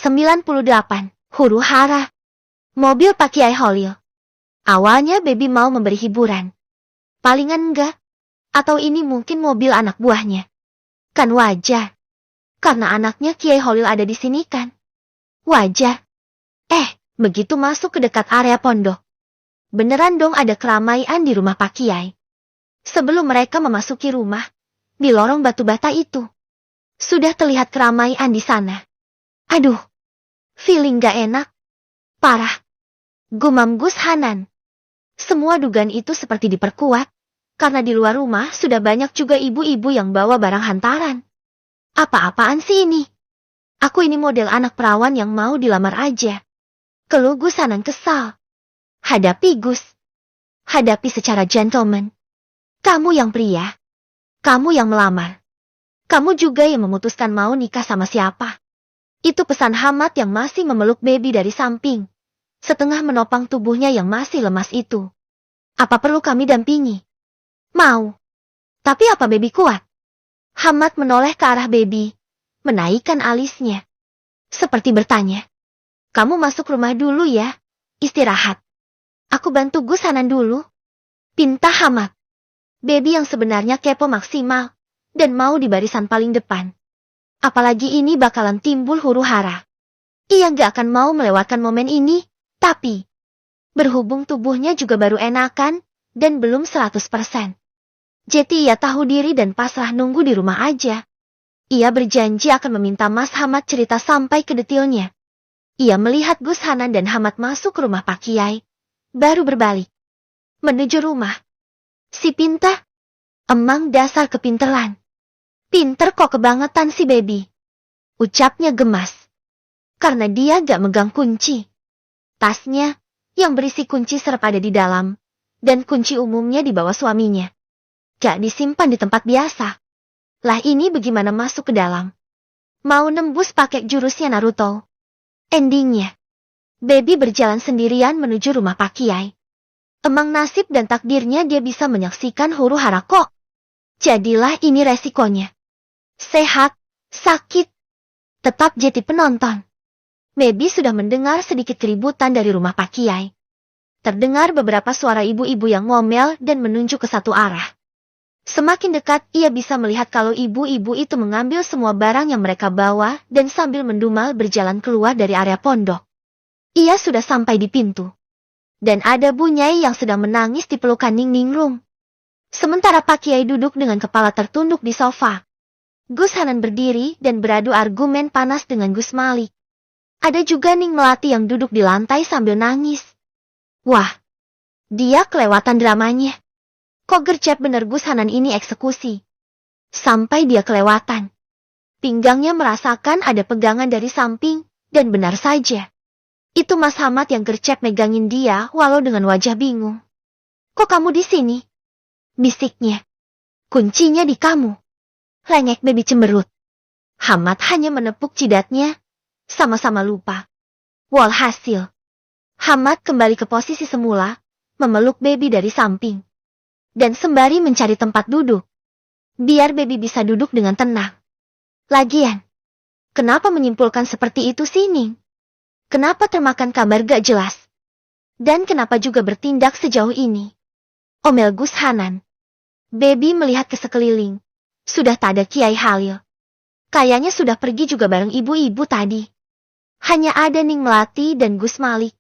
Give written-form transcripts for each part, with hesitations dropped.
98, huru hara. Mobil Pak Kiai Holil. Awalnya Baby mau memberi hiburan. Palingan enggak. Atau ini mungkin mobil anak buahnya. Kan wajar. Karena anaknya Kiai Holil ada di sini kan. Wajar. Begitu masuk ke dekat area pondok. Beneran dong ada keramaian di rumah Pak Kiai. Sebelum mereka memasuki rumah, di lorong batu bata itu, sudah terlihat keramaian di sana. Aduh, feeling gak enak. Parah. Gumam Gus Hanan. Semua dugaan itu seperti diperkuat, karena di luar rumah sudah banyak juga ibu-ibu yang bawa barang hantaran. Apa-apaan sih ini? Aku ini model anak perawan yang mau dilamar aja. Keluh Gus Hanan kesal. Hadapi Gus. Hadapi secara gentleman. Kamu yang pria. Kamu yang melamar. Kamu juga yang memutuskan mau nikah sama siapa. Itu pesan Hamad yang masih memeluk Baby dari samping. Setengah menopang tubuhnya yang masih lemas itu. Apa perlu kami dampingi? Mau. Tapi apa Baby kuat? Hamad menoleh ke arah Baby. Menaikkan alisnya. Seperti bertanya. Kamu masuk rumah dulu ya. Istirahat. Aku bantu Gus Hanan dulu. Pinta Hamad. Baby yang sebenarnya kepo maksimal. Dan mau di barisan paling depan. Apalagi ini bakalan timbul huru hara. Ia gak akan mau melewatkan momen ini. Tapi, berhubung tubuhnya juga baru enakan, dan belum 100%. Jadi ia tahu diri dan pasrah nunggu di rumah aja. Ia berjanji akan meminta Mas Hamad cerita sampai ke detailnya. Ia melihat Gus Hanan dan Hamad masuk ke rumah Pak Kiai, baru berbalik. Menuju rumah. Si Pinta, emang dasar kepinteran. Pinter kok kebangetan si Baby. Ucapnya gemas. Karena dia gak megang kunci. Tasnya, yang berisi kunci serap ada di dalam, dan kunci umumnya dibawa suaminya. Gak disimpan di tempat biasa. Lah ini bagaimana masuk ke dalam? Mau nembus pakai jurusnya Naruto. Endingnya, Baby berjalan sendirian menuju rumah Pak Kiai. Emang nasib dan takdirnya dia bisa menyaksikan huru hara kok. Jadilah ini resikonya. Sehat, sakit, tetap jadi penonton. Baby sudah mendengar sedikit keributan dari rumah Pak Kiai. Terdengar beberapa suara ibu-ibu yang ngomel dan menunjuk ke satu arah. Semakin dekat, ia bisa melihat kalau ibu-ibu itu mengambil semua barang yang mereka bawa dan sambil mendumal berjalan keluar dari area pondok. Ia sudah sampai di pintu. Dan ada Bu Nyai yang sedang menangis di pelukan Ning Ningrum. Sementara Pak Kiai duduk dengan kepala tertunduk di sofa. Gus Hanan berdiri dan beradu argumen panas dengan Gus Malik. Ada juga Ning Melati yang duduk di lantai sambil nangis. Wah, dia kelewatan dramanya. Kok gercep bener Gus Hanan ini eksekusi. Sampai dia kelewatan. Pinggangnya merasakan ada pegangan dari samping, dan benar saja. Itu Mas Hamad yang gercep megangin dia walau dengan wajah bingung. Kok kamu di sini? Bisiknya. Kuncinya di kamu. Lengek Baby cemberut. Hamad hanya menepuk jidatnya. Sama-sama lupa. Walhasil, Hamad kembali ke posisi semula, memeluk Baby dari samping. Dan sembari mencari tempat duduk. Biar Baby bisa duduk dengan tenang. Lagian, kenapa menyimpulkan seperti itu sih Ning? Kenapa termakan kabar gak jelas? Dan kenapa juga bertindak sejauh ini? Omel Gus Hanan. Baby melihat ke sekeliling. Sudah tak ada Kiai Halil. Kayaknya sudah pergi juga bareng ibu-ibu tadi. Hanya ada Ning Melati dan Gus Malik.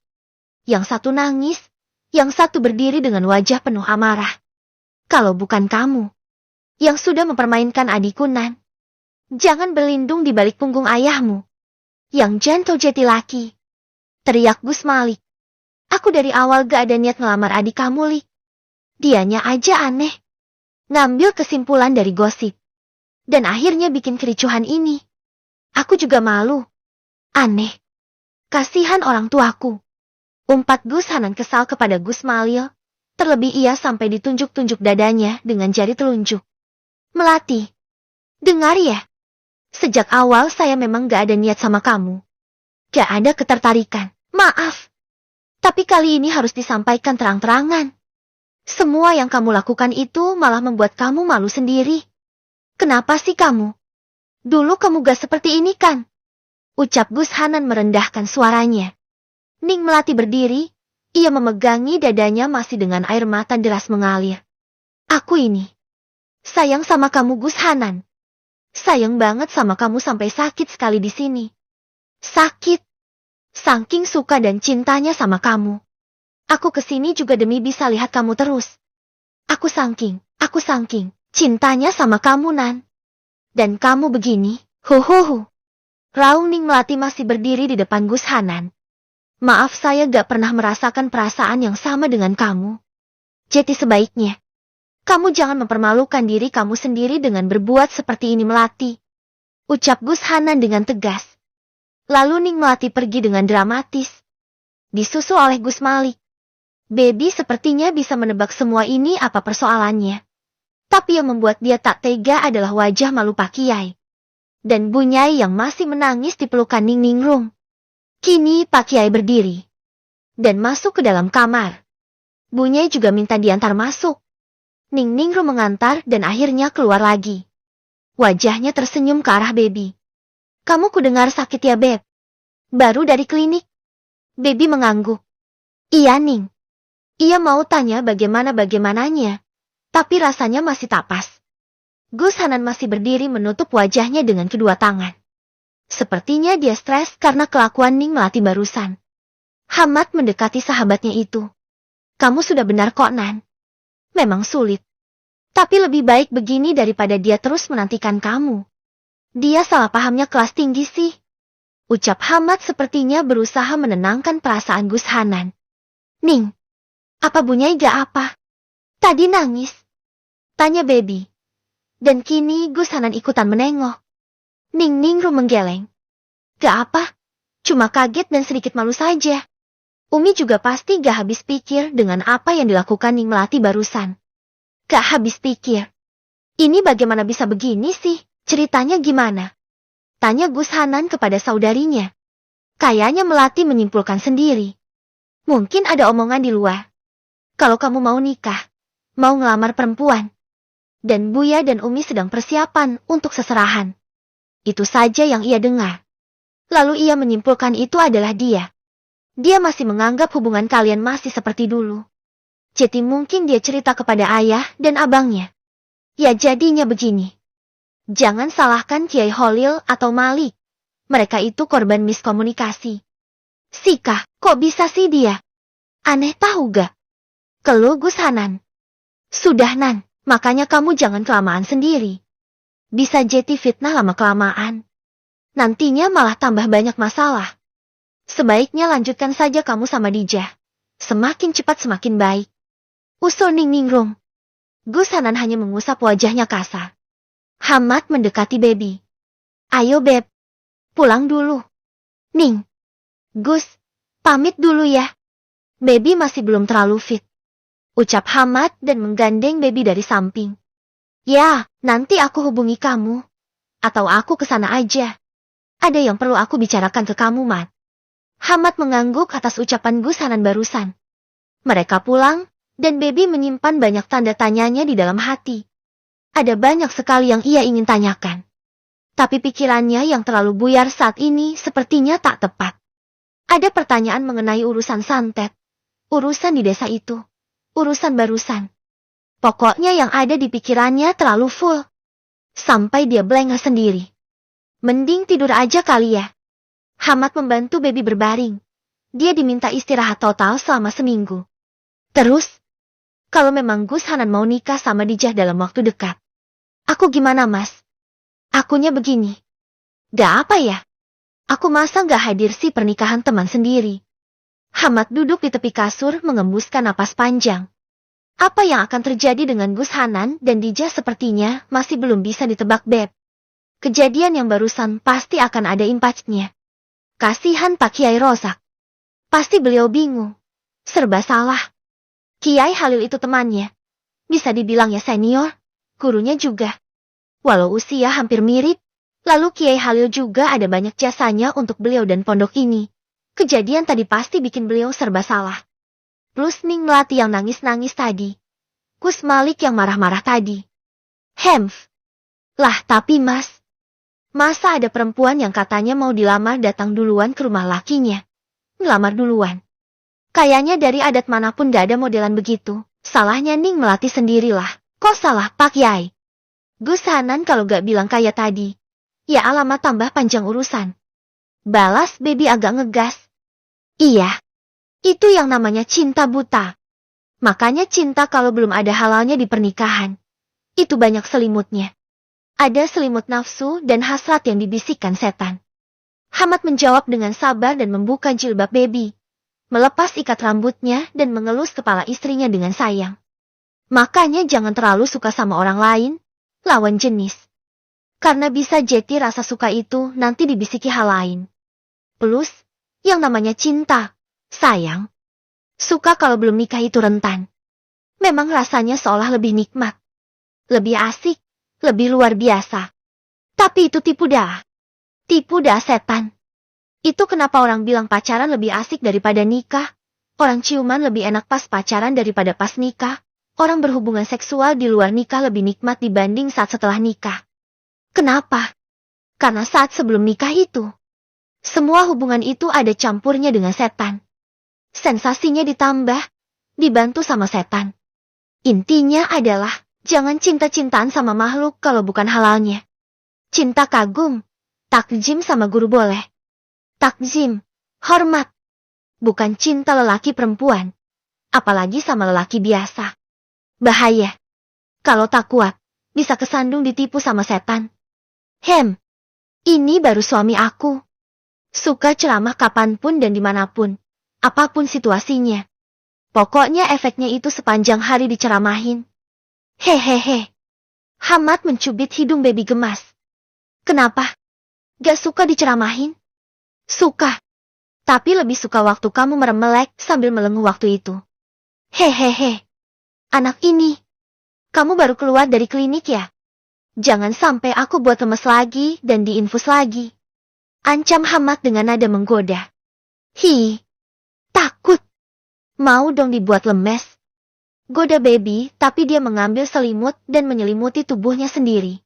Yang satu nangis, yang satu berdiri dengan wajah penuh amarah. Kalau bukan kamu, yang sudah mempermainkan adikku Nan. Jangan berlindung di balik punggung ayahmu. Yang gentle jati laki. Teriak Gus Malik. Aku dari awal gak ada niat ngelamar adik kamu, Lik. Dianya aja aneh. Ngambil kesimpulan dari gosip. Dan akhirnya bikin kericuhan ini. Aku juga malu. Aneh. Kasihan orang tuaku. Umpat Gus Hanan kesal kepada Gus Malil. Terlebih ia sampai ditunjuk-tunjuk dadanya dengan jari telunjuk. Melati. Dengar ya. Sejak awal saya memang gak ada niat sama kamu. Gak ada ketertarikan. Maaf. Tapi kali ini harus disampaikan terang-terangan. Semua yang kamu lakukan itu malah membuat kamu malu sendiri. Kenapa sih kamu? Dulu kamu gak seperti ini kan? Ucap Gus Hanan merendahkan suaranya. Ning Melati berdiri, ia memegangi dadanya masih dengan air mata deras mengalir. Aku ini sayang sama kamu Gus Hanan. Sayang banget sama kamu sampai sakit sekali di sini. Sakit. Saking suka dan cintanya sama kamu. Aku kesini juga demi bisa lihat kamu terus. Aku saking cintanya sama kamu Nan. Dan kamu begini, huhuhu. Raung Ning Melati masih berdiri di depan Gus Hanan. Maaf saya gak pernah merasakan perasaan yang sama dengan kamu. Jadi sebaiknya kamu jangan mempermalukan diri kamu sendiri dengan berbuat seperti ini Melati. Ucap Gus Hanan dengan tegas. Lalu Ning Melati pergi dengan dramatis. Disusul oleh Gus Malik. Baby sepertinya bisa menebak semua ini apa persoalannya. Tapi yang membuat dia tak tega adalah wajah malu Pak Kiai. Dan Bunyai yang masih menangis di pelukan Ning Ningrum. Kini Pak Kiai berdiri. Dan masuk ke dalam kamar. Bunyai juga minta diantar masuk. Ning Ningrum mengantar dan akhirnya keluar lagi. Wajahnya tersenyum ke arah Baby. Kamu kudengar sakit ya Beb? Baru dari klinik? Baby mengangguk. Iya Ning. Ia mau tanya bagaimananya. Tapi rasanya masih tak pas. Gus Hanan masih berdiri menutup wajahnya dengan kedua tangan. Sepertinya dia stres karena kelakuan Ning Melati barusan. Hamad mendekati sahabatnya itu. Kamu sudah benar kok Nan. Memang sulit. Tapi lebih baik begini daripada dia terus menantikan kamu. Dia salah pahamnya kelas tinggi sih. Ucap Hamad sepertinya berusaha menenangkan perasaan Gus Hanan. Ning, apa Bunyai gak apa? Tadi nangis. Tanya Baby. Dan kini Gus Hanan ikutan menengok. Ning Ningrum menggeleng. Gak apa, cuma kaget dan sedikit malu saja. Umi juga pasti gak habis pikir dengan apa yang dilakukan Ning Melati barusan. Gak habis pikir. Ini bagaimana bisa begini sih? Ceritanya gimana? Tanya Gus Hanan kepada saudarinya. Kayaknya Melati menyimpulkan sendiri. Mungkin ada omongan di luar. Kalau kamu mau nikah, mau ngelamar perempuan. Dan Buya dan Umi sedang persiapan untuk seserahan. Itu saja yang ia dengar. Lalu ia menyimpulkan itu adalah dia. Dia masih menganggap hubungan kalian masih seperti dulu. Jadi mungkin dia cerita kepada ayah dan abangnya. Ya jadinya begini. Jangan salahkan Kiai Holil atau Malik. Mereka itu korban miskomunikasi. Sika, kok bisa sih dia? Aneh tahu gak? Keluh Gus Hanan. Sudah Nan, makanya kamu jangan kelamaan sendiri. Bisa jadi fitnah lama-kelamaan. Nantinya malah tambah banyak masalah. Sebaiknya lanjutkan saja kamu sama Dijah. Semakin cepat semakin baik. Usul Ning Ningrum. Gus Hanan hanya mengusap wajahnya kasar. Hamad mendekati Baby. Ayo Beb, pulang dulu. Ning, Gus, pamit dulu ya. Baby masih belum terlalu fit. Ucap Hamad dan menggandeng Baby dari samping. Ya, nanti aku hubungi kamu. Atau aku kesana aja. Ada yang perlu aku bicarakan ke kamu, Mat. Hamad mengangguk atas ucapan Gus Hanan barusan. Mereka pulang, dan Baby menyimpan banyak tanda tanyanya di dalam hati. Ada banyak sekali yang ia ingin tanyakan. Tapi pikirannya yang terlalu buyar saat ini sepertinya tak tepat. Ada pertanyaan mengenai urusan santet. Urusan di desa itu. Urusan barusan. Pokoknya yang ada di pikirannya terlalu full. Sampai dia blank sendiri. Mending tidur aja kali ya. Hamad membantu Baby berbaring. Dia diminta istirahat total selama seminggu. Terus, kalau memang Gus Hanan mau nikah sama Dijah dalam waktu dekat. Aku gimana Mas? Akunya begini. Gak apa ya? Aku masa gak hadir sih pernikahan teman sendiri. Hamad duduk di tepi kasur mengembuskan napas panjang. Apa yang akan terjadi dengan Gus Hanan dan Dijah sepertinya masih belum bisa ditebak Beb. Kejadian yang barusan pasti akan ada impactnya. Kasihan Pak Kiai Rozak. Pasti beliau bingung. Serba salah. Kiai Halil itu temannya. Bisa dibilang ya senior. Gurunya juga. Walau usia hampir mirip. Lalu Kiai Halil juga ada banyak jasanya untuk beliau dan pondok ini. Kejadian tadi pasti bikin beliau serba salah. Plus Ning Melati yang nangis-nangis tadi. Gus Malik yang marah-marah tadi. Hemf. Lah tapi Mas. Masa ada perempuan yang katanya mau dilamar datang duluan ke rumah lakinya? Ngelamar duluan. Kayaknya dari adat manapun gak ada modelan begitu. Salahnya Ning Melati sendirilah. Kok salah Pak Yai? Gus Hanan kalau gak bilang kayak tadi. Ya alamat tambah panjang urusan. Balas Baby agak ngegas. Iya. Itu yang namanya cinta buta. Makanya cinta kalau belum ada halalnya di pernikahan. Itu banyak selimutnya. Ada selimut nafsu dan hasrat yang dibisikkan setan. Hamad menjawab dengan sabar dan membuka jilbab Baby. Melepas ikat rambutnya dan mengelus kepala istrinya dengan sayang. Makanya jangan terlalu suka sama orang lain, lawan jenis. Karena bisa jadi rasa suka itu nanti dibisiki hal lain. Plus, yang namanya cinta, sayang. Suka kalau belum nikah itu rentan. Memang rasanya seolah lebih nikmat. Lebih asik. Lebih luar biasa. Tapi itu tipu dah. Tipu dah setan. Itu kenapa orang bilang pacaran lebih asik daripada nikah. Orang ciuman lebih enak pas pacaran daripada pas nikah. Orang berhubungan seksual di luar nikah lebih nikmat dibanding saat setelah nikah. Kenapa? Karena saat sebelum nikah itu. Semua hubungan itu ada campurnya dengan setan. Sensasinya ditambah. Dibantu sama setan. Intinya adalah jangan cinta-cintaan sama makhluk kalau bukan halalnya. Cinta kagum, takjim sama guru boleh. Takjim, hormat. Bukan cinta lelaki perempuan. Apalagi sama lelaki biasa. Bahaya. Kalau tak kuat, bisa kesandung ditipu sama setan. Ini baru suami aku. Suka ceramah kapanpun dan dimanapun. Apapun situasinya. Pokoknya efeknya itu sepanjang hari diceramahin. Hehehe. Hamad mencubit hidung Baby gemas. Kenapa? Gak suka diceramahin? Suka. Tapi lebih suka waktu kamu meremelek sambil melenguh waktu itu. Hehehe. Anak ini. Kamu baru keluar dari klinik ya? Jangan sampai aku buat lemes lagi dan diinfus lagi. Ancam Hamad dengan nada menggoda. Takut. Mau dong dibuat lemes. Goda Baby, tapi dia mengambil selimut dan menyelimuti tubuhnya sendiri.